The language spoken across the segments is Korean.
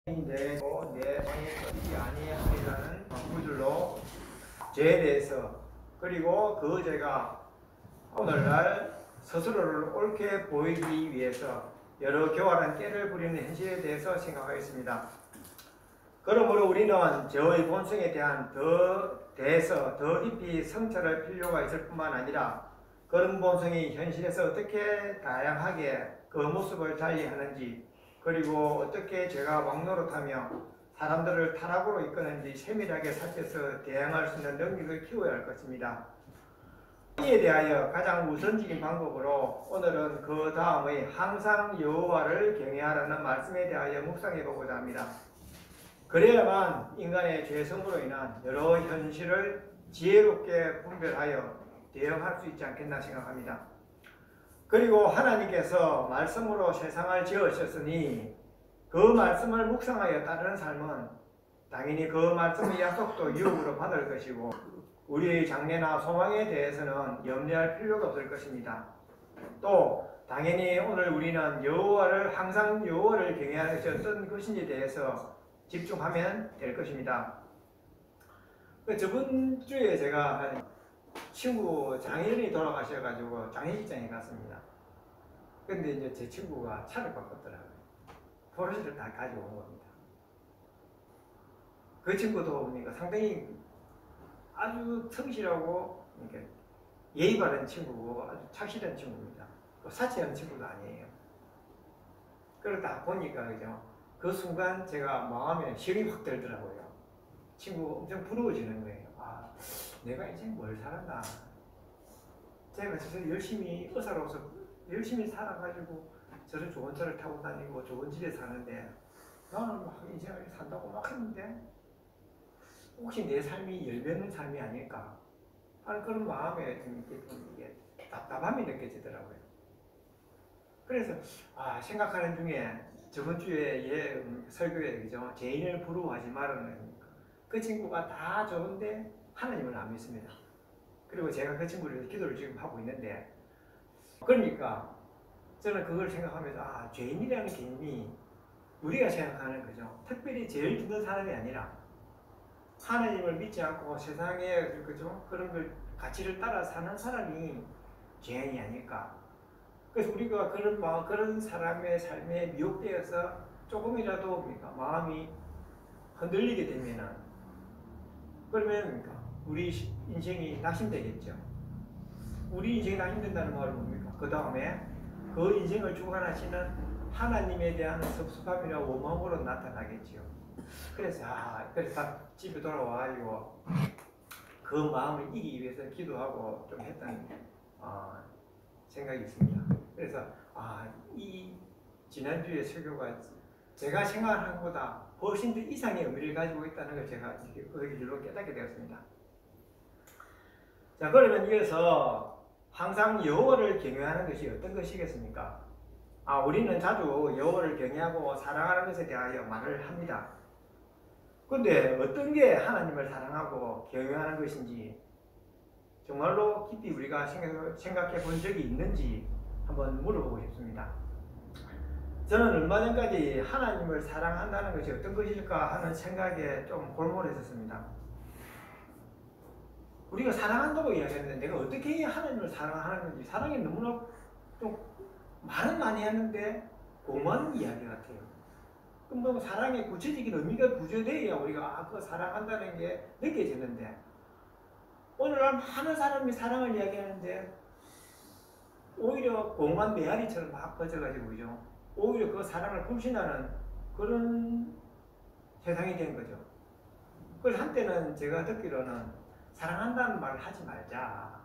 내 방에 꺼지지 아니하리라는 구절로 죄에 대해서, 그리고 그 죄가 오늘날 스스로를 옳게 보이기 위해서 여러 교활한 깨를 부리는 현실에 대해서 생각하겠습니다. 그러므로 우리는 저의 본성에 대해서 더 깊이 성찰할 필요가 있을 뿐만 아니라 그런 본성이 현실에서 어떻게 다양하게 그 모습을 달리하는지, 그리고 어떻게 죄가 왕노릇하며 사람들을 타락으로 이끄는지 세밀하게 살펴서 대항할 수 있는 능력을 키워야 할 것입니다. 이에 대하여 가장 우선적인 방법으로 오늘은 그 다음의 항상 여호와를 경외하라는 말씀에 대하여 묵상해 보고자 합니다. 그래야만 인간의 죄성으로 인한 여러 현실을 지혜롭게 분별하여 대응할 수 있지 않겠나 생각합니다. 그리고 하나님께서 말씀으로 세상을 지으셨으니 그 말씀을 묵상하여 따르는 삶은 당연히 그 말씀의 약속도 유혹으로 받을 것이고 우리의 장래나 소망에 대해서는 염려할 필요가 없을 것입니다. 또 당연히 오늘 우리는 항상 여호와를 경외하는 것이 어떤 것인지에 대해서 집중하면 될 것입니다. 저번 주에 제가 친구 장인어른이 돌아가셔가지고 장례식장에 갔습니다. 근데 이제 제 친구가 차를 바꿨더라고요. 포르쉐를 다 가지고 온 겁니다. 그 친구도 보니까 상당히 아주 성실하고 예의 바른 친구고 아주 착실한 친구입니다. 또 사치하는 친구도 아니에요. 그러다 보니까 그죠? 그 순간 제가 마음에 실이 확 들더라고요. 친구가 엄청 부러워지는 거예요. 아, 내가 이제 뭘 살았나. 제가 진짜 열심히 의사로서 열심히 살아가지고 저런 좋은 차를 타고 다니고 좋은 집에 사는데 나는 막 이제 산다고 막 했는데 혹시 내 삶이 열매는 삶이 아닐까 하는 그런 마음에 좀 이게 답답함이 느껴지더라고요. 그래서 생각하는 중에 저번 주에 설교에 그죠? 죄인을 부러워하지 말라는 그 친구가 다 좋은데 하나님을 안 믿습니다. 그리고 제가 그 친구를 위해서 기도를 지금 하고 있는데, 그러니까 저는 그걸 생각하면서 죄인이라는 개념이 우리가 생각하는 거죠. 특별히 죄를 짓는 사람이 아니라 하나님을 믿지 않고 세상에 그죠? 그런 걸 가치를 따라 사는 사람이 죄인이 아닐까. 그래서 우리가 그런 사람의 삶에 미혹되어서 조금이라도 마음이 흔들리게 되면은 그러면 우리 인생이 낙심되겠죠. 우리 인생이 낙심된다는 말은 뭡니까? 그 다음에 그 인생을 주관하시는 하나님에 대한 섭섭함이나 원망으로 나타나겠죠. 그래서 딱 집에 돌아와가지고 그 마음을 이기기 위해서 기도하고 좀 했던 생각이 있습니다. 그래서 이 지난주에 설교가 제가 생각한 것보다 훨씬 더 이상의 의미를 가지고 있다는 걸 제가 그 일로 깨닫게 되었습니다. 자, 그러면 이어서 항상 여호와를 경외하는 것이 어떤 것이겠습니까? 우리는 자주 여호와를 경외하고 사랑하는 것에 대하여 말을 합니다. 그런데 어떤 게 하나님을 사랑하고 경외하는 것인지 정말로 깊이 우리가 생각해 본 적이 있는지 한번 물어보고 싶습니다. 저는 얼마 전까지 하나님을 사랑한다는 것이 어떤 것일까 하는 생각에 좀 골몰했었습니다. 우리가 사랑한다고 이야기했는데 내가 어떻게 하나님을 사랑하는 건지, 사랑이 너무나 좀 말은 많이 하는데 고마운 이야기 같아요. 그럼 사랑의 구체적인 의미가 구조되어야 우리가 그거 사랑한다는 게 느껴지는데, 오늘날 많은 사람이 사랑을 이야기하는데 오히려 공간 메아리처럼 막 퍼져가지고 그죠? 오히려 그 사랑을 불신하는 그런 세상이 된 거죠. 그래서 한때는 제가 듣기로는 사랑한다는 말을 하지 말자.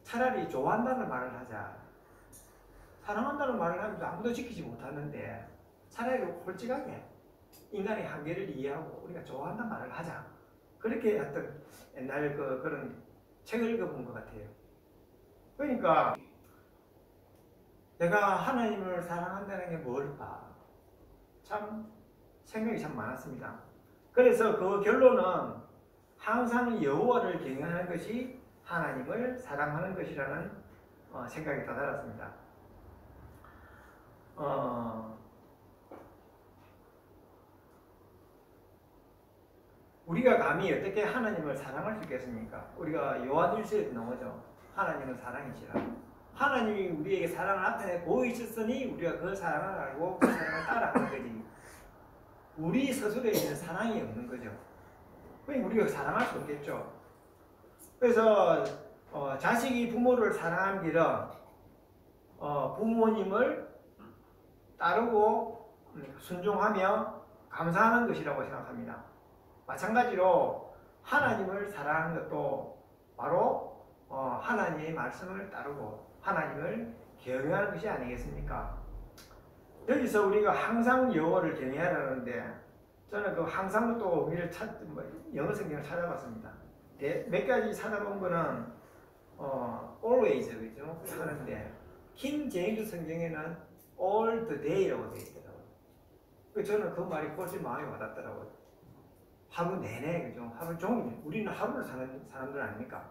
차라리 좋아한다는 말을 하자. 사랑한다는 말을 하면서 아무도 지키지 못하는데 차라리 솔직하게 인간의 한계를 이해하고 우리가 좋아한다는 말을 하자. 그렇게 어떤 옛날 그런 책을 읽어본 것 같아요. 그러니까 내가 하나님을 사랑한다는 게 뭘까? 참 생각이 참 많았습니다. 그래서 그 결론은 항상 여호와를 경외하는 것이 하나님을 사랑하는 것이라는 생각이 다다랐습니다. 우리가 감히 어떻게 하나님을 사랑할 수 있겠습니까? 우리가 요한 1서에도 나오죠. 하나님은 사랑이시라. 하나님이 우리에게 사랑을 나타내 보이셨으니 우리가 그 사랑을 알고 그 사랑을 따라가는 거지. 우리 스스로에 있는 사랑이 없는 거죠. 그러니까 우리가 사랑할 수 없겠죠. 그래서 자식이 부모를 사랑하는 길은 부모님을 따르고 순종하며 감사하는 것이라고 생각합니다. 마찬가지로 하나님을 사랑하는 것도 바로 하나님의 말씀을 따르고 하나님을 경외하는 것이 아니겠습니까? 여기서 우리가 항상 여호와를 경외하라는데 저는 그 항상 또 의미를 영어 성경을 찾아봤습니다. 몇 가지 찾아본 거는 always 그죠? 하는데 킹 제임스 성경에는 all the day라고 되어 있더라고요. 저는 그 말이 훨씬 마음에 와닿더라고요. 하루 내내 그죠? 하루 종일 우리는 하루를 사는 사람들 아닙니까?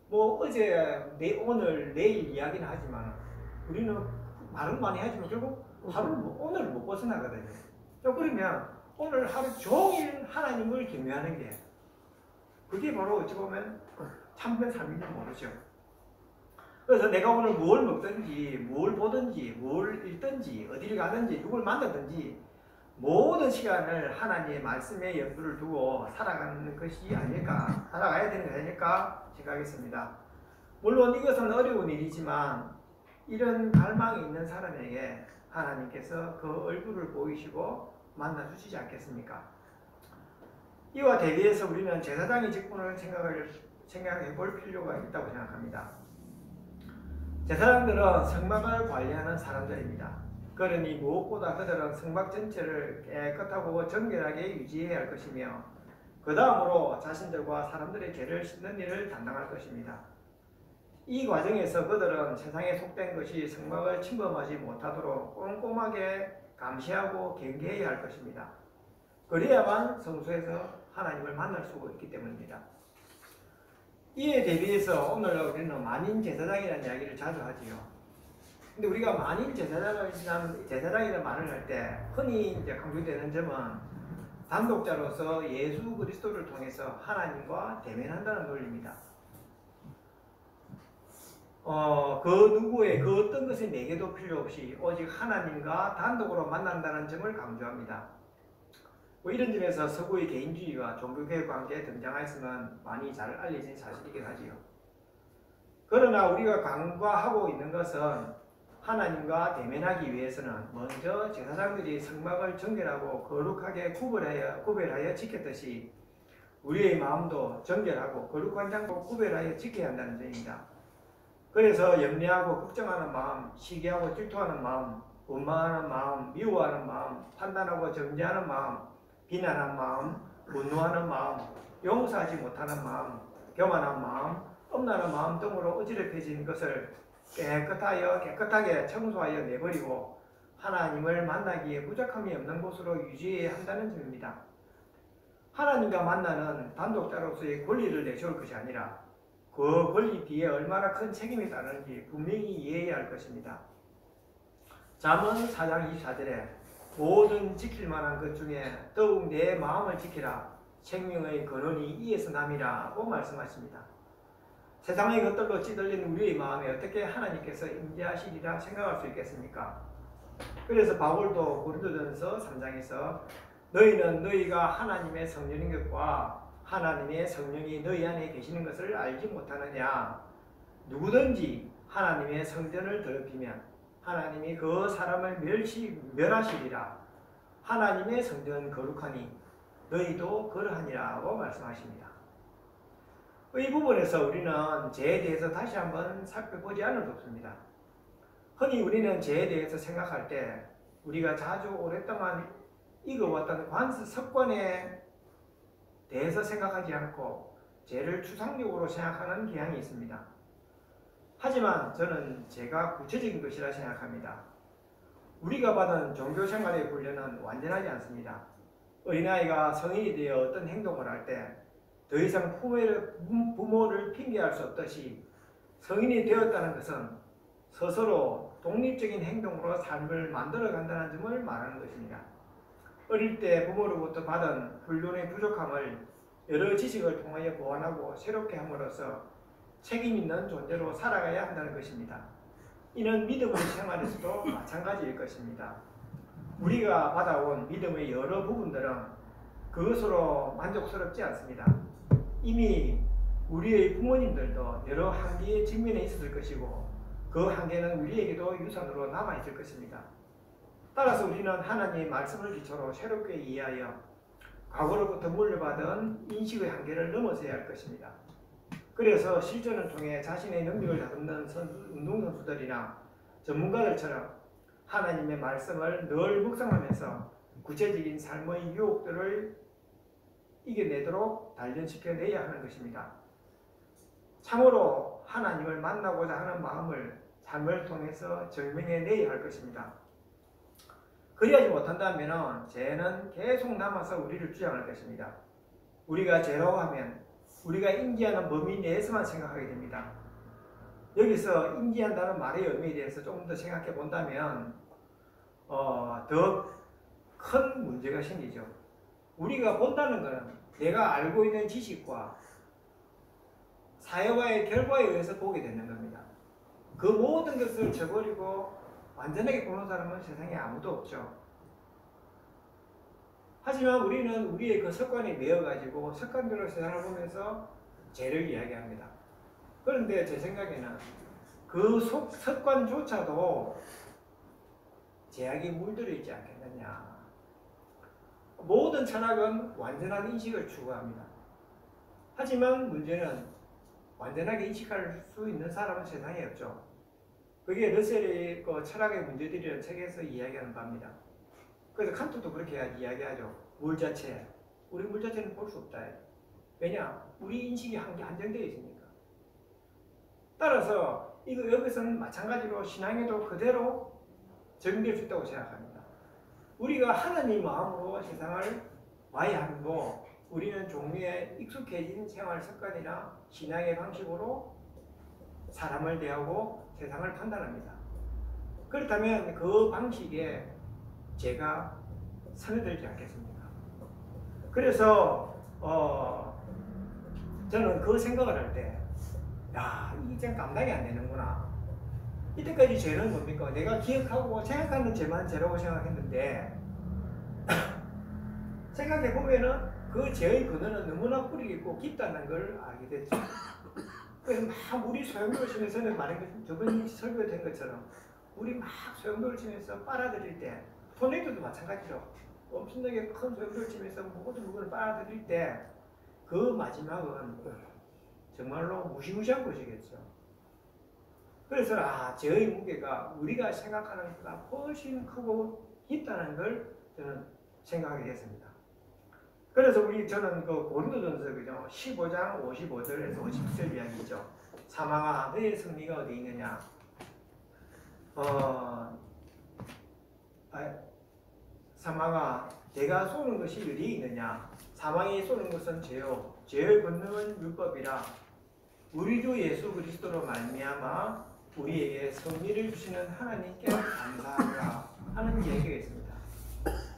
뭐 어제, 오늘, 내일 이야기는 하지만 우리는 말은 많이 하지만 결국 하루를 오늘 못 벗어나거든요. 그러면 오늘 하루 종일 하나님을 경외하는 게 그게 바로 어찌 보면 참된 삶인지 모르죠. 그래서 내가 오늘 뭘 먹든지 뭘 보든지 뭘 읽든지 어디를 가든지 누굴 만나든지 모든 시간을 하나님의 말씀에 염두를 두고 살아가는 것이 아닐까, 살아가야 되는 것이 아닐까 생각했습니다. 물론 이것은 어려운 일이지만 이런 갈망이 있는 사람에게 하나님께서 그 얼굴을 보이시고 만나주시지 않겠습니까? 이와 대비해서 우리는 제사장의 직분을 생각해 볼 필요가 있다고 생각합니다. 제사장들은 성막을 관리하는 사람들입니다. 그러니 무엇보다 그들은 성막 전체를 깨끗하고 정결하게 유지해야 할 것이며 그 다음으로 자신들과 사람들의 죄를 씻는 일을 담당할 것입니다. 이 과정에서 그들은 세상에 속된 것이 성막을 침범하지 못하도록 꼼꼼하게 감시하고 경계해야 할 것입니다. 그래야만 성소에서 하나님을 만날 수 있기 때문입니다. 이에 대비해서 오늘 우리는 만인 제사장이라는 이야기를 자주 하지요. 근데 우리가 만인 제사장이라는 말을 할 때 흔히 이제 강조되는 점은 단독자로서 예수 그리스도를 통해서 하나님과 대면한다는 논리입니다. 그 누구의 그 어떤 것의 내게도 필요 없이 오직 하나님과 단독으로 만난다는 점을 강조합니다. 이런 점에서 서구의 개인주의와 종교개혁 관계에 등장하였으면 많이 잘 알려진 사실이긴 하지요. 그러나 우리가 간과하고 있는 것은 하나님과 대면하기 위해서는 먼저 제사장들이 성막을 정결하고 거룩하게 구별하여 지켰듯이 우리의 마음도 정결하고 거룩한 장소 구별하여 지켜야 한다는 점입니다. 그래서 염려하고 걱정하는 마음, 시기하고 질투하는 마음, 원망하는 마음, 미워하는 마음, 판단하고 정죄하는 마음, 비난하는 마음, 분노하는 마음, 용서하지 못하는 마음, 교만한 마음, 엄란한 마음 등으로 어지럽혀진 것을 깨끗하게 청소하여 내버리고 하나님을 만나기에 부족함이 없는 곳으로 유지해야 한다는 점입니다. 하나님과 만나는 단독자로서의 권리를 내세울 것이 아니라 그 권리 뒤에 얼마나 큰 책임이 따르는지 분명히 이해해야 할 것입니다. 잠언 4장 24절에 모든 지킬 만한 것 중에 더욱 내 마음을 지키라 생명의 근원이 이에서 남이라고 말씀하십니다. 세상의 것들로 찌들린 우리의 마음에 어떻게 하나님께서 임재하시리라 생각할 수 있겠습니까? 그래서 바울도 고린도전서 3장에서 너희는 너희가 하나님의 성령인 것과 하나님의 성령이 너희 안에 계시는 것을 알지 못하느냐? 누구든지 하나님의 성전을 더럽히면 하나님이 그 사람을 멸하시리라. 하나님의 성전은 거룩하니 너희도 그러하니라고 말씀하십니다. 이 부분에서 우리는 죄에 대해서 다시 한번 살펴보지 않을 수 없습니다. 흔히 우리는 죄에 대해서 생각할 때 우리가 자주 오랫동안 익어왔던 습관에 대해서 생각하지 않고 죄를 추상적으로 생각하는 경향이 있습니다. 하지만 저는 죄가 구체적인 것이라 생각합니다. 우리가 받은 종교생활의 훈련은 완전하지 않습니다. 어린아이가 성인이 되어 어떤 행동을 할 때 더 이상 부모를 핑계할 수 없듯이 성인이 되었다는 것은 스스로 독립적인 행동으로 삶을 만들어간다는 점을 말하는 것입니다. 어릴 때 부모로부터 받은 훈련의 부족함을 여러 지식을 통하여 보완하고 새롭게 함으로써 책임 있는 존재로 살아가야 한다는 것입니다. 이는 믿음의 생활에서도 마찬가지일 것입니다. 우리가 받아온 믿음의 여러 부분들은 그것으로 만족스럽지 않습니다. 이미 우리의 부모님들도 여러 한계에 직면해 있었을 것이고 그 한계는 우리에게도 유산으로 남아있을 것입니다. 따라서 우리는 하나님의 말씀을 기초로 새롭게 이해하여 과거로부터 물려받은 인식의 한계를 넘어서야 할 것입니다. 그래서 실전을 통해 자신의 능력을 다듬는 운동선수들이나 전문가들처럼 하나님의 말씀을 늘 묵상하면서 구체적인 삶의 유혹들을 이겨내도록 단련시켜내야 하는 것입니다. 참으로 하나님을 만나고자 하는 마음을 삶을 통해서 증명해내야 할 것입니다. 그리하지 못한다면 죄는 계속 남아서 우리를 주장할 것입니다. 우리가 죄라고 하면 우리가 인지하는 범위 내에서만 생각하게 됩니다. 여기서 인지한다는 말의 의미에 대해서 조금 더 생각해 본다면 더 큰 문제가 생기죠. 우리가 본다는 것은 내가 알고 있는 지식과 사회와의 결과에 의해서 보게 되는 겁니다. 그 모든 것을 저버리고 완전하게 보는 사람은 세상에 아무도 없죠. 하지만 우리는 우리의 그 습관에 매여가지고 습관대로 세상을 보면서 죄를 이야기합니다. 그런데 제 생각에는 그 습관조차도 죄악이 물들어 있지 않겠느냐. 모든 철학은 완전한 인식을 추구합니다. 하지만 문제는 완전하게 인식할 수 있는 사람은 세상에 없죠. 그게 러셀의 그 철학의 문제들이라는 책에서 이야기하는 바입니다. 그래서 칸트도 그렇게 이야기하죠. 물 자체, 우리 물 자체는 볼 수 없다. 왜냐? 우리 인식이 한정되어 있으니까. 따라서 여기서는 마찬가지로 신앙에도 그대로 적용될 수 있다고 생각합니다. 우리가 하나님 마음으로 세상을 봐야 하고 우리는 종류에 익숙해진 생활 습관이나 신앙의 방식으로 사람을 대하고 세상을 판단합니다. 그렇다면 그 방식에 제가 선회들지 않겠습니까? 그래서 저는 그 생각을 할 때 이게 감당이 안 되는구나. 이때까지 죄는 뭡니까? 내가 기억하고 생각하는 죄만 죄라고 생각했는데 생각해 보면은 그 죄의 근원은 너무나 뿌리 깊고 깊다는 걸 알게 됐죠. 그래서 막 우리 소용돌이를 치면서 저번 설교에 된 것처럼 우리 막 소용돌이를 치면서 빨아들일 때 토네이도도 마찬가지로 엄청나게 큰 소용돌이를 치면서 모든 물건을 빨아들일 때 그 마지막은 정말로 무시무시한 것이겠죠. 그래서 죄의 무게가 우리가 생각하는 것보다 훨씬 크고 깊다는 걸 저는 생각하게 됐습니다. 그래서 저는 그 고린도전서 15장 55절에서 57절 이야기죠. 사망아 너의 승리가 어디 있느냐? 사망아 내가 쏘는 것이 어디 있느냐? 사망이 쏘는 것은 죄요 죄의 권능은 율법이라. 우리 주 예수 그리스도로 말미암아 우리에게 승리를 주시는 하나님께 감사하라 하는 이야기가 있습니다.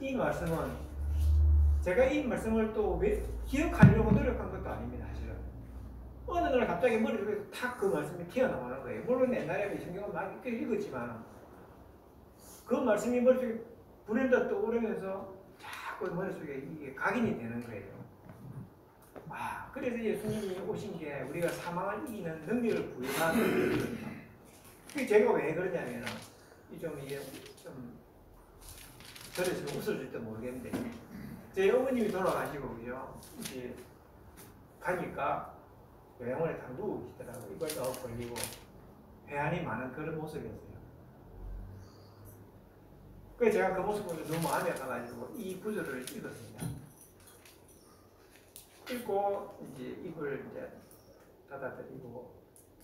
이 말씀은 제가 이 말씀을 또 기억하려고 노력한 것도 아닙니다. 사실은 어느 날 갑자기 머릿속에서 탁 그 말씀이 튀어나오는 거예요. 물론 옛날에 성경을 많이 읽었지만 그 말씀이 머릿속에 불현듯 떠오르면서 자꾸 머릿속에 이게 각인이 되는 거예요. 그래서 예수님이 오신 게 우리가 사망을 이기는 능력을 부여하는 겁니다. 제가 왜 그러냐면 저를 지금 웃어줄지 모르겠는데 제 어머님이 돌아가시고 이제 가니까 요양원에 다 누워 계시더라고요. 이빨도 걸리고 회한이 많은 그런 모습이었어요. 그래서 제가 그 모습 보면서 너무 마음이 아파가지고 이 구절을 읽었습니다. 읽고 이제 입을 이제 닫아드리고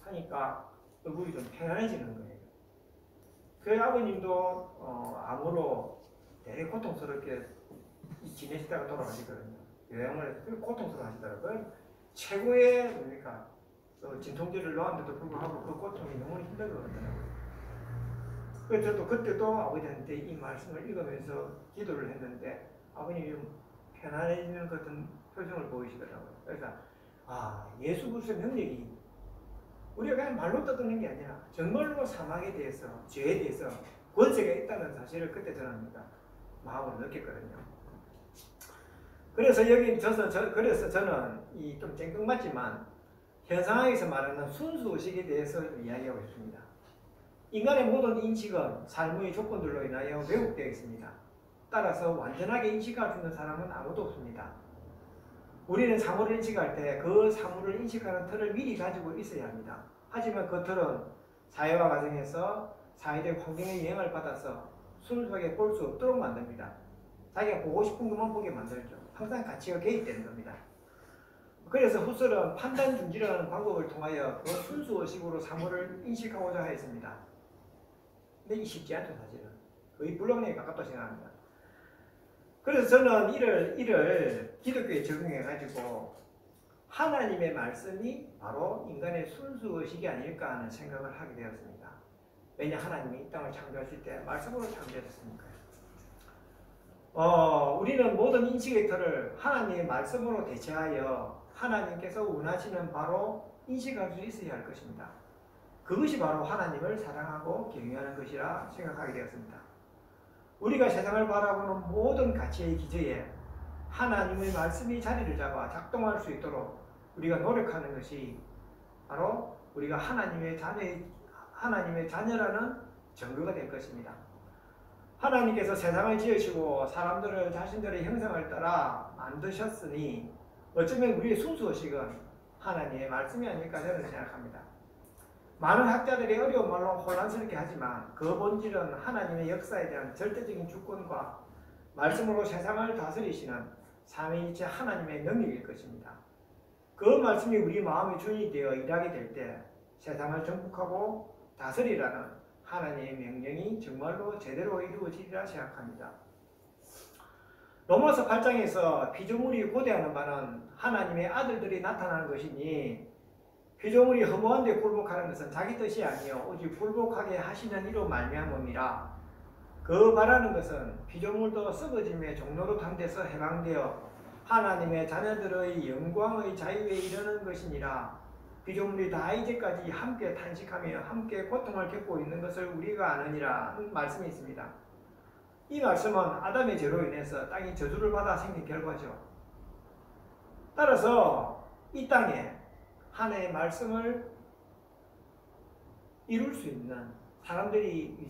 하니까 얼굴이 좀 편안해지는 거예요. 그 아버님도 암으로 되게 고통스럽게 지내시다가 돌아가시거든요. 요양을 해서 고통스러워 하시더라고요. 최고의 뭡니까? 진통제를 놓았는데도 불구하고 그 고통이 너무 힘들거든요. 그래서 저도 그때도 아버지한테 이 말씀을 읽으면서 기도를 했는데 아버님이 좀 편안해지는 같은 표정을 보이시더라고요. 그러니까 예수 그리스도의 능력이 우리가 그냥 말로 떠드는 게 아니라 정말로 사망에 대해서, 죄에 대해서 권세가 있다는 사실을 그때 저는 마음으로 느꼈거든요. 그래서 여기 그래서 저는 이 좀 쨍긋맞지만 현 상황에서 말하는 순수의식에 대해서 이야기하고 싶습니다. 인간의 모든 인식은 삶의 조건들로 인하여 왜곡되어 있습니다. 따라서 완전하게 인식할 수 있는 사람은 아무도 없습니다. 우리는 사물을 인식할 때 그 사물을 인식하는 틀을 미리 가지고 있어야 합니다. 하지만 그 틀은 사회화 과정에서 사회적 환경의 영향을 받아서 순수하게 볼 수 없도록 만듭니다. 자기가 보고 싶은 것만 보게 만들죠. 항상 가치가 개입되는 겁니다. 그래서 후설은 판단 중지라는 방법을 통하여 그 순수의식으로 사물을 인식하고자 했습니다. 근데 이 쉽지 않죠, 사실은. 거의 불가능에 가깝다고 생각합니다. 그래서 저는 이를 기독교에 적용해가지고 하나님의 말씀이 바로 인간의 순수의식이 아닐까 하는 생각을 하게 되었습니다. 왜냐, 하나님이 이 땅을 창조하실 때 말씀으로 창조하셨으니까요. 우리는 모든 인식의 틀을 하나님의 말씀으로 대체하여 하나님께서 원하시는 바로 인식할 수 있어야 할 것입니다. 그것이 바로 하나님을 사랑하고 경외하는 것이라 생각하게 되었습니다. 우리가 세상을 바라보는 모든 가치의 기저에 하나님의 말씀이 자리를 잡아 작동할 수 있도록 우리가 노력하는 것이 바로 우리가 하나님의 자녀라는 증거가 될 것입니다. 하나님께서 세상을 지으시고 사람들을 자신들의 형상을 따라 만드셨으니 어쩌면 우리의 순수의식은 하나님의 말씀이 아닐까 저는 생각합니다. 많은 학자들이 어려운 말로 혼란스럽게 하지만 그 본질은 하나님의 역사에 대한 절대적인 주권과 말씀으로 세상을 다스리시는 삼위일체 하나님의 능력일 것입니다. 그 말씀이 우리 마음에 준이 되어 일하게 될 때 세상을 정복하고 다스리라는 하나님의 명령이 정말로 제대로 이루어지리라 생각합니다. 로마서 8장에서 피조물이 고대하는 바는 하나님의 아들들이 나타나는 것이니 피조물이 허무한 데 굴복하는 것은 자기 뜻이 아니요 오직 굴복하게 하시는 이로 말미암음이라. 그 말하는 것은 피조물도 썩어짐의 종로로 당돼서 해방되어 하나님의 자녀들의 영광의 자유에 이르는 것이니라. 피조물이 다 이제까지 함께 탄식하며 함께 고통을 겪고 있는 것을 우리가 아느니라 는 말씀이 있습니다. 이 말씀은 아담의 죄로 인해서 땅이 저주를 받아 생긴 결과죠. 따라서 이 땅에 하나님의 말씀을 이룰 수 있는 사람들이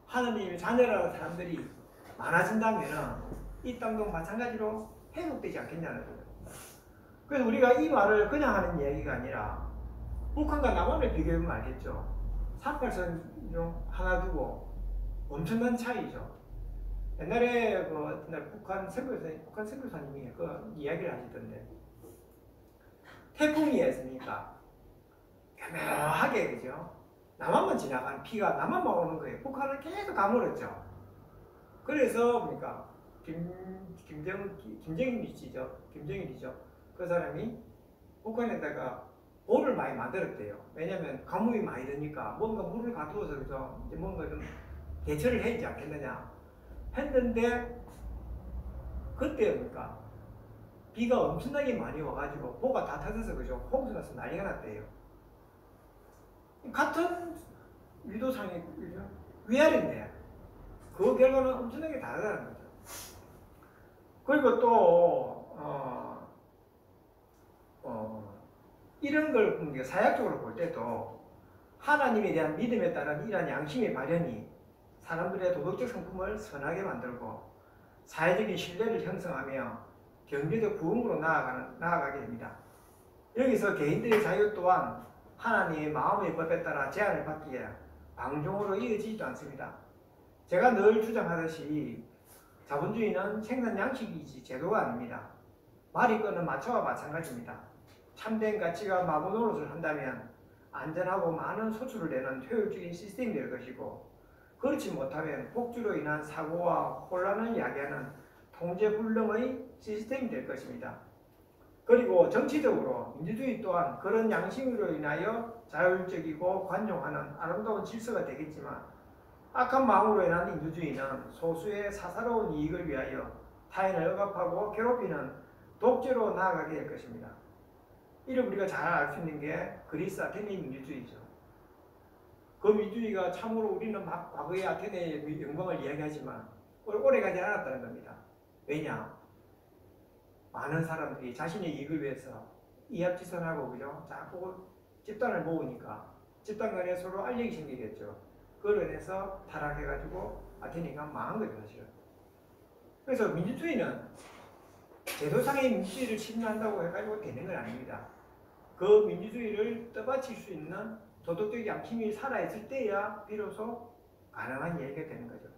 하나님의 자녀라는 사람들이 많아진다면 이 땅도 마찬가지로 회복되지 않겠냐는 거예요. 그래서 우리가 이 말을 그냥 하는 이야기가 아니라 북한과 남한을 비교해보면 알겠죠. 38선 하나 두고 엄청난 차이죠. 옛날에 북한 선교사님이 그 이야기를 하시던데 태풍이 했으니까 교묘하게 그죠? 남한만 지나가는 비가 남한만 오는 거예요. 북한은 계속 가물었죠. 그래서 보니까 김정일이죠. 그 사람이 북한에다가 볼을 많이 만들었대요. 왜냐하면 가뭄이 많이 드니까 뭔가 물을 가두어서 그죠? 이제 뭔가 좀 대처를 해야 되지 않겠느냐 했는데 그때 보니까 비가 엄청나게 많이 와가지고 보가 다 터져서 그죠? 홍수 나서 난리가 났대요. 같은 위도상의 위아래인데 그 결과는 엄청나게 다르다는 거죠. 그리고 또 이런 걸 사역적으로 볼 때도 하나님에 대한 믿음에 따른 이러한 양심의 발현이 사람들의 도덕적 성품을 선하게 만들고 사회적인 신뢰를 형성하며 경제적 부흥으로 나아가게 됩니다. 여기서 개인들의 자유 또한 하나님의 마음의 법에 따라 제한을 받기에 방종으로 이어지지도 않습니다. 제가 늘 주장하듯이 자본주의는 생산 양식이지 제도가 아닙니다. 말이 끄는 마초와 마찬가지입니다. 참된 가치가 마구 노릇을 한다면 안전하고 많은 소출을 내는 효율적인 시스템이 될 것이고 그렇지 못하면 폭주로 인한 사고와 혼란을 야기하는 통제불능의 시스템이 될 것입니다. 그리고 정치적으로 민주주의 또한 그런 양심으로 인하여 자율적이고 관용하는 아름다운 질서가 되겠지만 악한 마음으로 인한 민주주의는 소수의 사사로운 이익을 위하여 타인을 억압하고 괴롭히는 독재로 나아가게 될 것입니다. 이를 우리가 잘 알 수 있는 게 그리스 아테네 민주주의죠. 그 민주주의가 참으로 우리는 막 과거의 아테네의 영광을 이야기하지만 오래 가지 않았다는 겁니다. 왜냐? 많은 사람들이 자신의 이익을 위해서 이합지선하고 그죠? 자꾸 집단을 모으니까 집단 간에 서로 알력이 생기겠죠. 그걸 인해서 타락해가지고 아테네가 망한 거죠, 사실은. 그래서 민주주의는 제도상의 민주주의를 침략한다고 해가지고 되는 건 아닙니다. 그 민주주의를 떠받칠 수 있는 도덕적 양심이 살아있을 때야 비로소 가능한 얘기가 되는 거죠.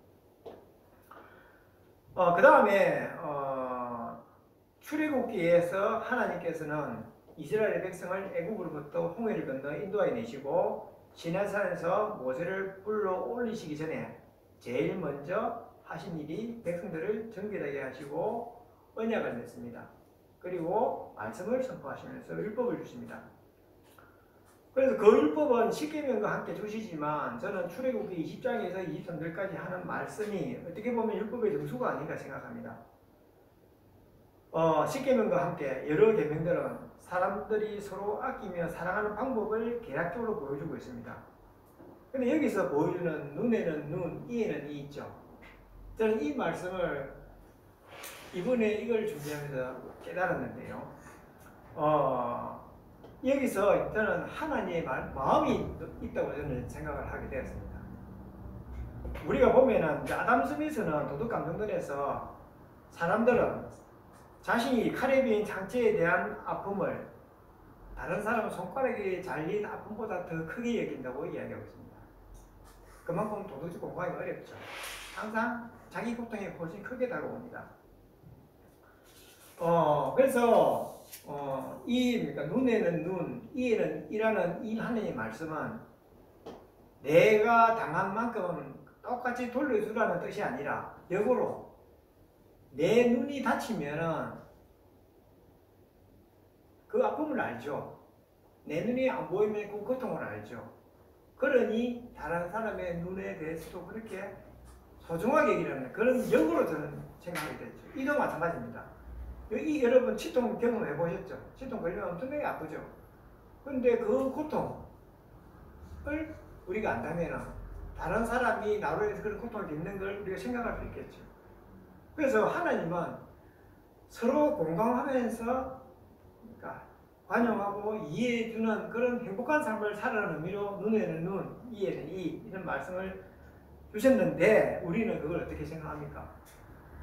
그 다음에 출애굽기에서 하나님께서는 이스라엘 백성을 애굽으로부터 홍해를 건너 인도하여 내시고 시내산에서 모세를 불러 올리시기 전에 제일 먼저 하신 일이 백성들을 정결하게 하시고 언약을 맺습니다. 그리고 말씀을 선포하시면서 율법을 주십니다. 그래서 그 율법은 십계명과 함께 주시지만 저는 출애굽기 20장에서 23절까지 하는 말씀이 어떻게 보면 율법의 정수가 아닌가 생각합니다. 십계명과 함께 여러 계명들은 사람들이 서로 아끼며 사랑하는 방법을 계략적으로 보여주고 있습니다. 근데 여기서 보여주는 눈에는 눈, 이에는 이 있죠. 저는 이 말씀을 이번에 이걸 준비하면서 깨달았는데요. 여기서 저는 하나님의 마음이 있다고 저는 생각을 하게 되었습니다. 우리가 보면은 아담 스미스는 도덕감정론에서 사람들은 자신이 칼에 베인 상처에 대한 아픔을 다른 사람 손가락에 잘린 아픔보다 더 크게 여긴다고 이야기하고 있습니다. 그만큼 도덕적 공부하기 어렵죠. 항상 자기 고통이 훨씬 크게 다가옵니다. 그래서 그러니까 눈에는 눈, 이에는 이라는 이 하나님의 말씀은 내가 당한 만큼 똑같이 돌려주라는 뜻이 아니라 역으로 내 눈이 다치면은 그 아픔을 알죠. 내 눈이 안 보이면 그 고통을 알죠. 그러니 다른 사람의 눈에 대해서도 그렇게 소중하게 여기라는 그런 역으로 저는 생각하게 됐죠. 이도 마찬가지입니다. 여러분 치통 경험해 보셨죠? 치통 걸리면 엄청나게 아프죠. 그런데 그 고통을 우리가 안다면 다른 사람이 나로 인해서 그런 고통을 겪는 걸 우리가 생각할 수 있겠죠. 그래서 하나님은 서로 공감하면서 그러니까 관용하고 이해해주는 그런 행복한 삶을 살아가는 의미로 눈에는 눈, 이에는 이 이런 말씀을 주셨는데 우리는 그걸 어떻게 생각합니까?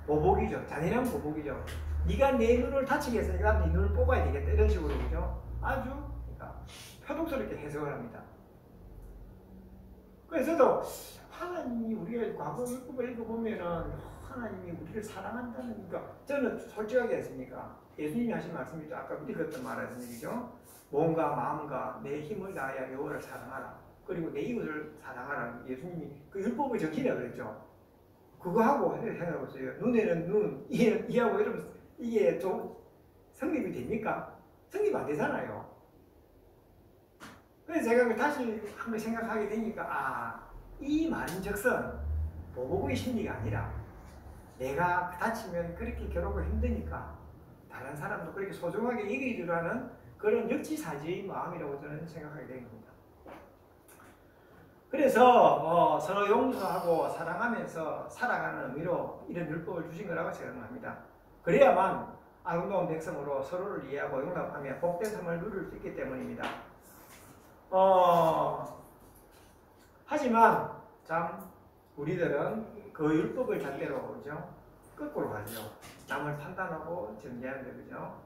보복이죠. 잔인한 보복이죠. 네가 내 눈을 다치게 했으니까 네 눈을 뽑아야 되겠다 이런 식으로 그죠? 아주 그러니까 표독스럽게 해석을 합니다. 그래서 저도 하나님이 우리가 과거 율법을 읽어보면은 하나님이 우리를 사랑한다는 그러니까 저는 솔직하게 했습니까? 예수님이 하신 말씀이죠. 아까 읽었던 말하신 얘기죠. 몸과 마음과 내 힘을 다하여 여호와를 사랑하라. 그리고 내 이웃을 사랑하라. 예수님이 그 율법의 정신이라고 그랬죠. 그거 하고 생각해보세요. 눈에는 눈, 이하고 이러면 이게 좀 성립이 됩니까? 성립 안 되잖아요. 그래서 제가 다시 한번 생각하게 되니까 이 말인즉슨 보복의 심리가 아니라 내가 다치면 그렇게 괴롭고 힘드니까 다른 사람도 그렇게 소중하게 여기주라는 그런 역지사지의 마음이라고 저는 생각하게 된 겁니다. 그래서 서로 용서하고 사랑하면서 살아가는 의미로 이런 율법을 주신 거라고 생각합니다. 그래야만 아름다운 백성으로 서로를 이해하고 용납하며 복된 삶을 누릴 수 있기 때문입니다. 하지만 참 우리들은 그 율법을 잣대로 그죠? 거꾸로 가죠. 남을 판단하고 정죄하는데 그죠?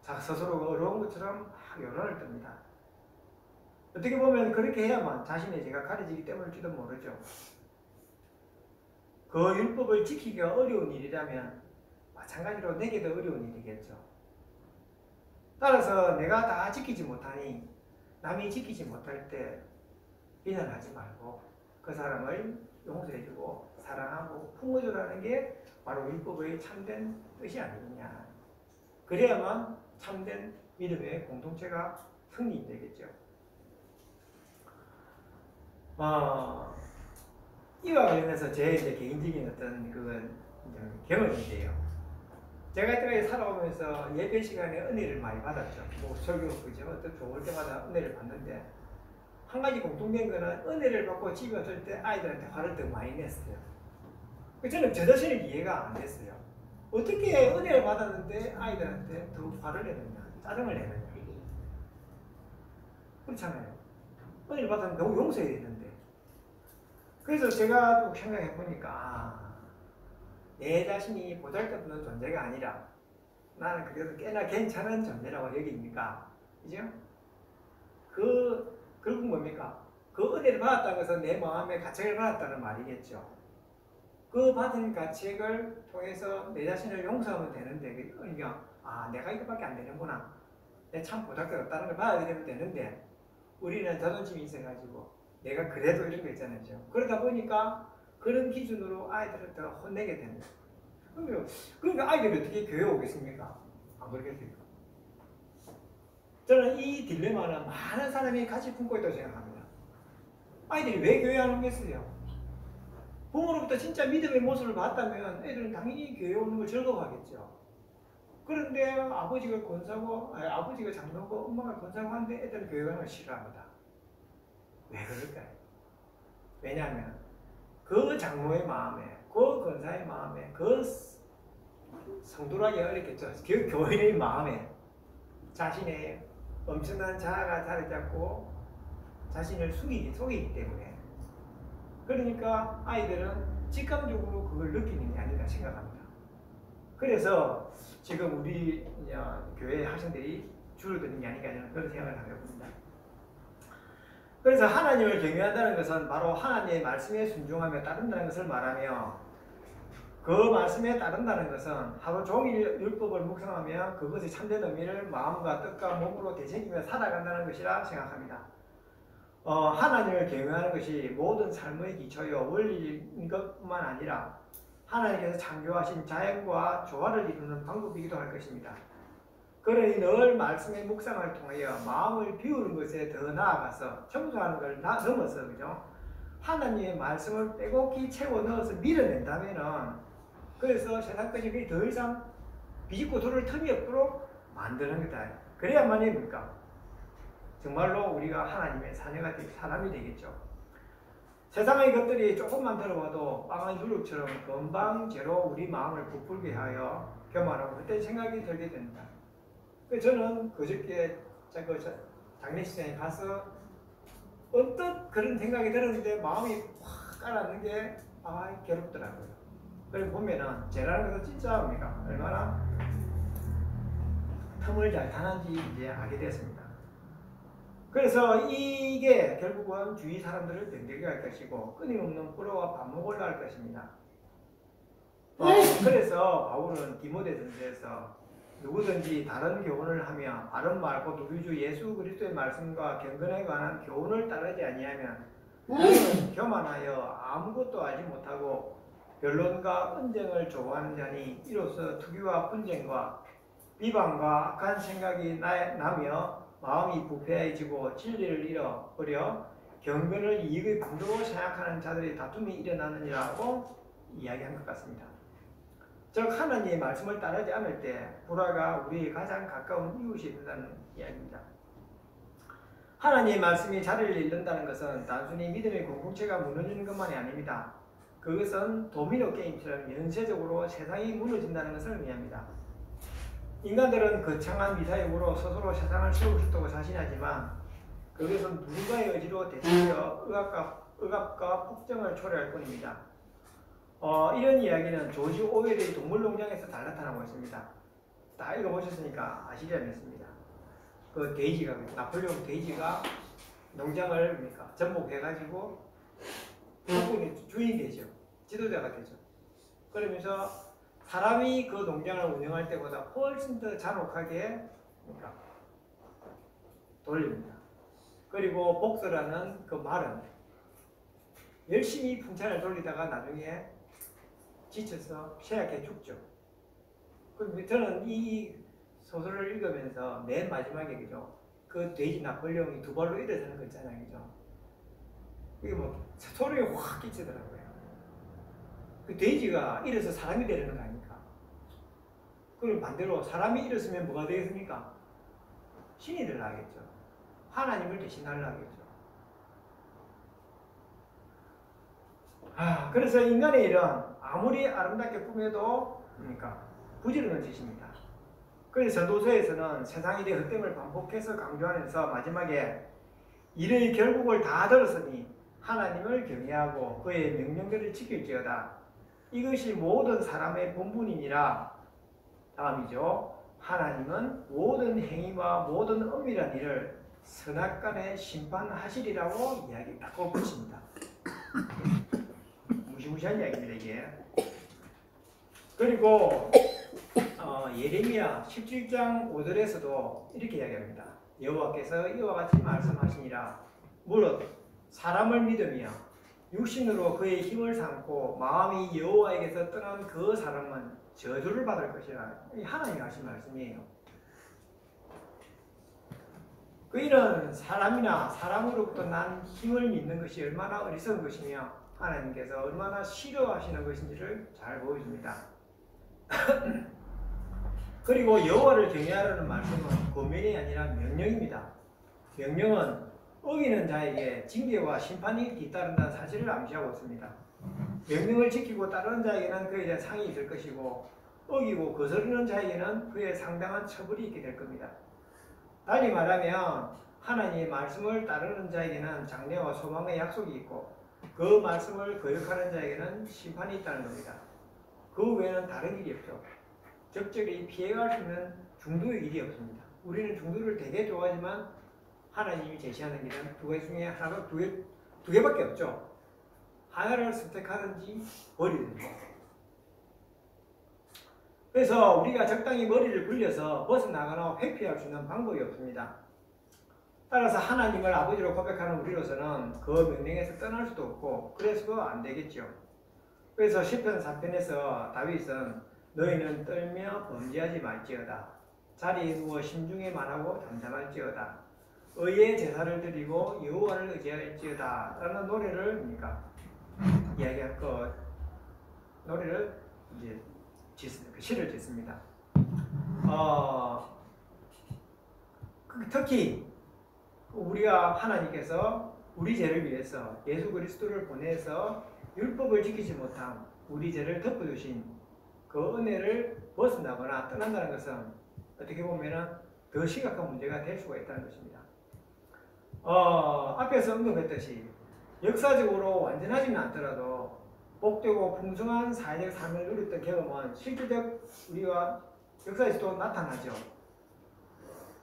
스스로 어려운 것처럼 막 여론을 뜹니다. 어떻게 보면 그렇게 해야만 자신의 죄가 가려지기 때문일지도 모르죠. 그 율법을 지키기가 어려운 일이라면 마찬가지로 내게도 어려운 일이겠죠. 따라서 내가 다 지키지 못하니 남이 지키지 못할 때 비난하지 말고 그 사람을 용서해주고 사랑하고 품어주라는 게 바로 율법의 참된 뜻이 아니느냐. 그래야만 참된 믿음의 공동체가 승리되겠죠. 이와 관련해서 제 개인적인 어떤 경험인데요. 제가 이때까지 살아오면서 예배 시간에 은혜를 많이 받았죠. 뭐 설교 그죠? 어떤 좋을 때마다 은혜를 받는데 한 가지 공통된 거는 은혜를 받고 집에 왔을 때 아이들한테 화를 더 많이 냈어요. 저는 저 자신이 이해가 안 됐어요. 어떻게 은혜를 받았는데 아이들한테 더 화를 내느냐, 짜증을 내느냐. 그렇잖아요. 은혜를 받았는데 너무 용서해야 되는데. 그래서 제가 또 생각해 보니까 내 자신이 보잘것없는 존재가 아니라 나는 그래도 꽤나 괜찮은 존재라고 여기니까, 그죠? 결국 뭡니까? 그 은혜를 받았다는 것은 내 마음에 가책을 받았다는 말이겠죠. 그 받은 가책을 통해서 내 자신을 용서하면 되는데, 그러니까 내가 이거밖에 안 되는구나. 내가 참 보잘것없다는 걸 받아들이면 되는데, 우리는 자존심이 있어가지고 내가 그래도 이런 거 있잖아요. 그러다 보니까 그런 기준으로 아이들을 더 혼내게 됩니다. 그러니까 아이들이 어떻게 교회 오겠습니까? 안 그러겠어요. 저는 이 딜레마는 많은 사람이 같이 품고 있다고 생각합니다. 아이들이 왜 교회 안 오겠어요? 부모로부터 진짜 믿음의 모습을 봤다면 애들은 당연히 교회 오는 걸 즐거워하겠죠. 그런데 아버지가 권사고, 아버지가 장로고, 엄마가 권사고 하는데 애들은 교회 가는 걸 싫어합니다. 왜 그럴까요? 왜냐하면 그 장로의 마음에, 그 권사의 마음에, 그 성도라기 어렵겠죠. 그 교인의 마음에 자신의 엄청난 자아가 자리 잡고 자신을 속이기 때문에, 그러니까 아이들은 직감적으로 그걸 느끼는 게 아닌가 생각합니다. 그래서 지금 우리 교회 학생들이 줄어드는 게 아닌가 저는 그런 생각을 하게 봅니다. 그래서 하나님을 경외한다는 것은 바로 하나님의 말씀에 순종하며 따른다는 것을 말하며, 그 말씀에 따른다는 것은 하루 종일 율법을 묵상하며 그것의 참된 의미를 마음과 뜻과 몸으로 되새기며 살아간다는 것이라 생각합니다. 하나님을 경외하는 것이 모든 삶의 기초요 원리인 것뿐만 아니라 하나님께서 창조하신 자연과 조화를 이루는 방법이기도 할 것입니다. 그러니 늘 말씀의 묵상을 통하여 마음을 비우는 것에 더 나아가서 청소하는 걸 넘어서, 그죠? 하나님의 말씀을 빼곡히 채워 넣어서 밀어낸다면은, 그래서 세상 것이 더 이상 비집고 돌을 틈이 없도록 만드는 거다. 그래야만입니까? 정말로 우리가 하나님의 사람이 되겠죠. 세상의 것들이 조금만 들어와도 빵의 누룩처럼 금방제로 우리 마음을 부풀게 하여 교만하고 그때 생각이 들게 됩니다. 저는 그저께 장례식장에 가서 언뜻 그런 생각이 들었는데 마음이 확 가라앉는 게 괴롭더라고요. 그리고 보면은 제라는 것은 진짜 얼마나 틈을 잘 타는지 이제 알게 됐습니다. 그래서 이게 결국은 주위 사람들을 병들게 할 것이고 끊임없는 불화와 반목을 낳을 것입니다. 그래서 바울은 디모데전서에서 누구든지 다른 교훈을 하며 바른 말 곧 우리 주 예수 그리스도의 말씀과 경건에 관한 교훈을 따르지 아니하면 그는 교만하여 아무것도 알지 못하고 변론과 언쟁을 좋아하는 자니 이로써 투기와 분쟁과 비방과 악한 생각이 나며 마음이 부패해지고 진리를 잃어버려 경건을 이익의 방도로 생각하는 자들의 다툼이 일어나느니라고 이야기한 것 같습니다. 즉 하나님의 말씀을 따르지 않을 때 불화가 우리의 가장 가까운 이웃이 된다는 이야기입니다. 하나님의 말씀이 자리를 잃는다는 것은 단순히 믿음의 공동체가 무너지는 것만이 아닙니다. 그것은 도미노 게임처럼 연쇄적으로 세상이 무너진다는 것을 의미합니다. 인간들은 거창한 미사역으로 스스로 세상을 세우고 싶다고 자신하지만 그것은 누군가의 의지로 대체되어 억압과 폭정을 초래할 뿐입니다. 이런 이야기는 조지 오웰의 동물농장에서 잘 나타나고 있습니다. 다 읽어보셨으니까 아시리라 믿습니다. 그 데이지가, 나폴레옹 데이지가 농장을 전복해가지고 한국의 주인이 되죠. 지도자가 되죠. 그러면서 사람이 그 농장을 운영할 때보다 훨씬 더 잔혹하게 돌립니다. 그리고 복서라는 그 말은 열심히 풍차를 돌리다가 나중에 지쳐서 쇠약해 죽죠. 저는 이 소설을 읽으면서 맨 마지막에 그죠? 그 돼지 나폴레옹이 두 발로 일어서는 거 있잖아요, 그죠? 이게 소름이 확 끼치더라고요. 그 돼지가 일어서 사람이 되는 거 아닙니까? 그럼 반대로 사람이 일었으면 뭐가 되겠습니까? 신이 되려겠죠. 하나님을 대신하려 하겠죠. 그래서 인간의 일은 아무리 아름답게 꾸며도 그러니까 부지런한 짓입니다. 그래서 전도서에서는 세상에 대해 헛됨을 반복해서 강조하면서 마지막에 이의 결국을 다 들었으니 하나님을 경외하고 그의 명령들을 지킬지어다. 이것이 모든 사람의 본분이니라. 다음이죠. 하나님은 모든 행위와 모든 엄밀한 일을 선악간에 심판하시리라고 이야기 바꿔 붙입니다. 무시무시한 이야기입니다, 이게. 그리고 예레미야 17장 5절에서도 이렇게 이야기합니다. 여호와께서 이와 같이 말씀하시니라. 무릇 사람을 믿으며 육신으로 그의 힘을 삼고 마음이 여호와에게서 떠난 그 사람은 저주를 받을 것이라. 하나님이 하신 말씀이에요. 그이는 사람이나 사람으로부터 난 힘을 믿는 것이 얼마나 어리석은 것이며 하나님께서 얼마나 싫어하시는 것인지를 잘 보여줍니다. 그리고 여호와를 경외하라는 말씀은 권면이 아니라 명령입니다. 명령은 어기는 자에게 징계와 심판이 뒤따른다는 사실을 암시하고 있습니다. 명령을 지키고 따르는 자에게는 그에 대한 상이 있을 것이고 어기고 거스르는 자에게는 그에 상당한 처벌이 있게 될 겁니다. 달리 말하면 하나님의 말씀을 따르는 자에게는 장래와 소망의 약속이 있고 그 말씀을 거역하는 자에게는 심판이 있다는 겁니다. 그 외에는 다른 길이 없죠. 적절히 피해갈 수 있는 중도의 길이 없습니다. 우리는 중도를 되게 좋아하지만 하나님이 제시하는 길은 두 개 중에 하나가 두 개밖에 없죠. 하나를 선택하든지 버리든지. 그래서 우리가 적당히 머리를 굴려서 벗어나거나 회피할 수 있는 방법이 없습니다. 따라서 하나님을 아버지로 고백하는 우리로서는 그 명령에서 떠날 수도 없고 그래서도 안 되겠죠. 그래서 시편 4편에서 다윗은 너희는 떨며 범죄하지 말지어다. 자리에 누워 심중에 말하고 잠잠할지어다. 의의 제사를 드리고 여호와를 의지할지어다. 라는 노래를 이야기할 노래를 이제 시를 짓습니다. 특히 우리가 하나님께서 우리 죄를 위해서 예수 그리스도를 보내서 율법을 지키지 못한 우리 죄를 덮어주신 그 은혜를 벗어나거나 떠난다는 것은 어떻게 보면 더 심각한 문제가 될 수가 있다는 것입니다. 앞에서 언급했듯이 역사적으로 완전하지는 않더라도 복되고 풍성한 사회적 삶을 누렸던 경험은 실질적 우리가 역사에서도 나타나죠.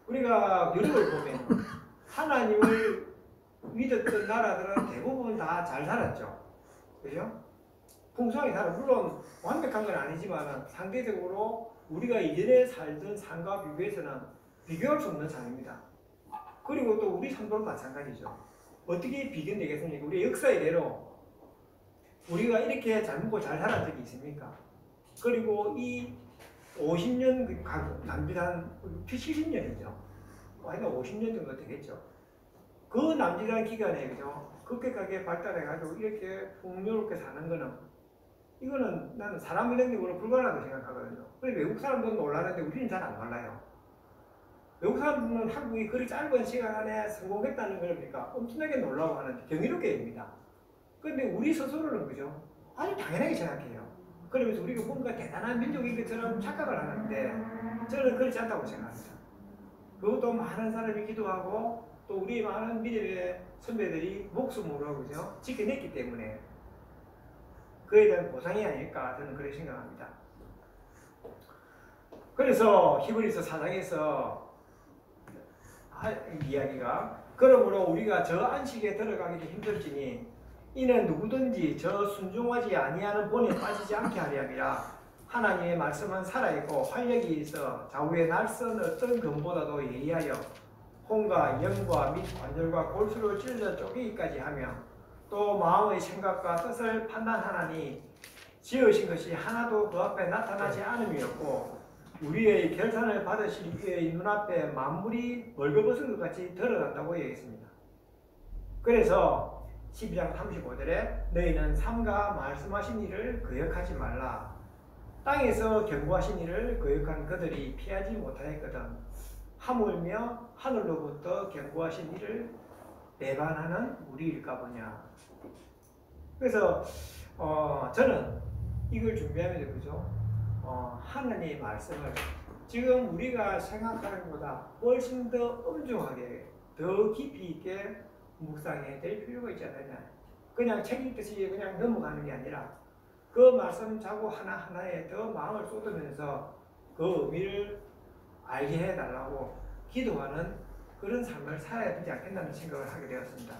우리가 유럽을 보면 하나님을 믿었던 나라들은 대부분 다 잘 살았죠. 그죠? 풍성하게 살아. 물론 완벽한 건 아니지만 상대적으로 우리가 이전에 살던 삶과 비교해서는 비교할 수 없는 삶입니다. 그리고 또 우리 삶도 마찬가지죠. 어떻게 비교되겠습니까? 우리 역사 이대로 우리가 이렇게 잘 먹고 잘 살았던 적이 있습니까? 그리고 이 50년 남짓한 70년이죠. 아니 50년 정도 되겠죠. 그 남짓한 기간에 그죠? 급격하게 발달해가지고 이렇게 풍요롭게 사는 거는 이거는 나는 사람의 능력으로 불가능하다고 생각하거든요. 그래서 외국 사람들은 놀라는데 우리는 잘 안 놀라요. 외국 사람들은 한국이 그리 짧은 시간 안에 성공했다는 걸 보니까 엄청나게 놀라고 하는데 경이롭게 됩니다. 그런데 우리 스스로는 그죠? 아주 당연하게 생각해요. 그러면서 우리가 뭔가 대단한 민족인 것처럼 착각을 하는데 저는 그렇지 않다고 생각합니다. 그것도 많은 사람이 기도하고 또 우리 많은 믿음의 선배들이 목숨으로 그죠? 지켜냈기 때문에 그에 대한 보상이 아닐까 저는 그렇게 생각합니다. 그래서 히브리서 4장에서 이야기가 그러므로 우리가 저 안식에 들어가기도 힘들지니 이는 누구든지 저 순종하지 아니하는 본에 빠지지 않게 하려 함이라. 하나님의 말씀은 살아있고 활력이 있어 좌우의 날선 어떤 검보다도 예리하여 혼과 영과 및 관절과 골수를 찔러 쪼개기까지 하며 또 마음의 생각과 뜻을 판단하나니 지으신 것이 하나도 그 앞에 나타나지 않음이었고 우리의 결산을 받으실 이의 눈앞에 만물이 벌거벗은 것 같이 드러난다고 얘기했습니다. 그래서 12장 35절에 너희는 삼가 말씀하신 일을 거역하지 말라. 땅에서 경고하신 일을 거역한 그들이 피하지 못하였거든. 하물며 하늘로부터 경고하신 일을 배반하는 우리일까 보냐. 그래서 저는 이걸 준비하면서 그죠? 하나님의 말씀을 지금 우리가 생각하는 것보다 훨씬 더 엄중하게 더 깊이 있게 묵상해야 될 필요가 있지 않느냐. 그냥 책 읽듯이 그냥 넘어가는 게 아니라 그 말씀 자고 하나하나에 더 마음을 쏟으면서 그 의미를 알게 해달라고 기도하는 그런 삶을 살아야 되지 않겠다는 생각을 하게 되었습니다.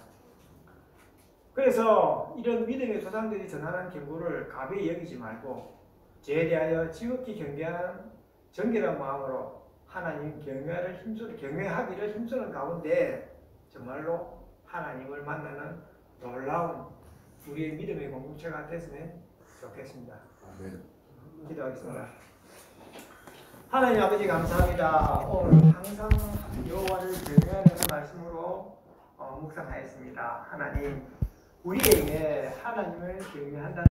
그래서 이런 믿음의 조상들이 전하는 경고를 가벼이 여기지 말고 죄에 대하여 지극히 경계하는 정결한 마음으로 하나님 경외하기를 힘쓰는 가운데 정말로 하나님을 만나는 놀라운 우리의 믿음의 공동체가 됐으면 좋겠습니다. 아멘. 기도하겠습니다. 하나님 아버지 감사합니다. 오늘 항상 여호와를 경외하는 말씀으로 묵상하였습니다. 하나님 우리에게 하나님을 경외한다는